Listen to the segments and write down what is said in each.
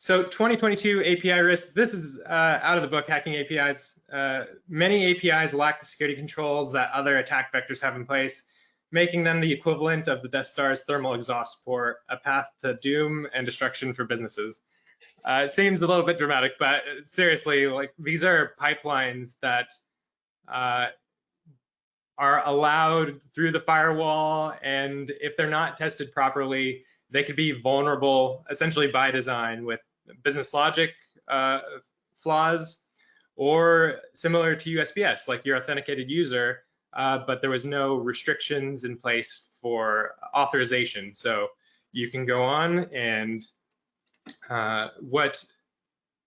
So 2022 API risk, this is out of the book, Hacking APIs. Many APIs lack the security controls that other attack vectors have in place, making them the equivalent of the Death Star's thermal exhaust port, a path to doom and destruction for businesses. It seems a little bit dramatic, but seriously, like these are pipelines that are allowed through the firewall, and if they're not tested properly, they could be vulnerable essentially by design with business logic flaws, or similar to USPS, like your authenticated user, but there was no restrictions in place for authorization. So you can go on and what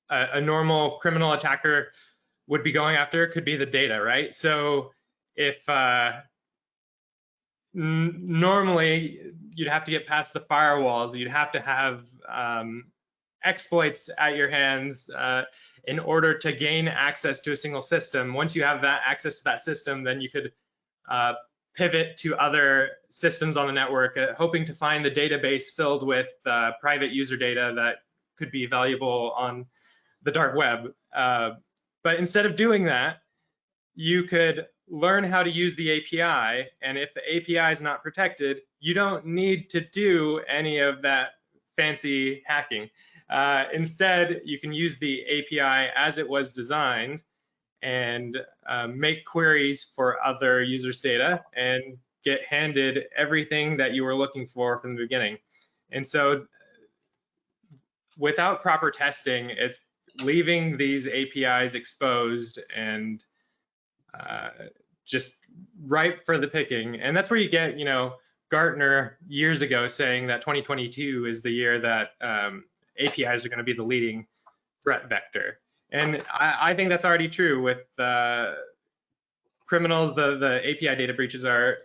a normal criminal attacker would be going after could be the data, right? So if normally you'd have to get past the firewalls, you'd have to have exploits at your hands in order to gain access to a single system. Once you have that access to that system, then you could pivot to other systems on the network, hoping to find the database filled with private user data that could be valuable on the dark web. But instead of doing that, you could learn how to use the API, and if the API is not protected, you don't need to do any of that fancy hacking. Instead, you can use the API as it was designed and make queries for other users' data and get handed everything that you were looking for from the beginning. And so without proper testing, it's leaving these APIs exposed and just ripe for the picking. And that's where you get, Gartner years ago saying that 2022 is the year that APIs are going to be the leading threat vector. And I think that's already true with criminals. The API data breaches are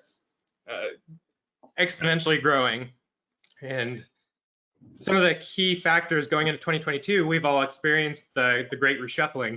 exponentially growing. And some of the key factors going into 2022, we've all experienced the great reshuffling.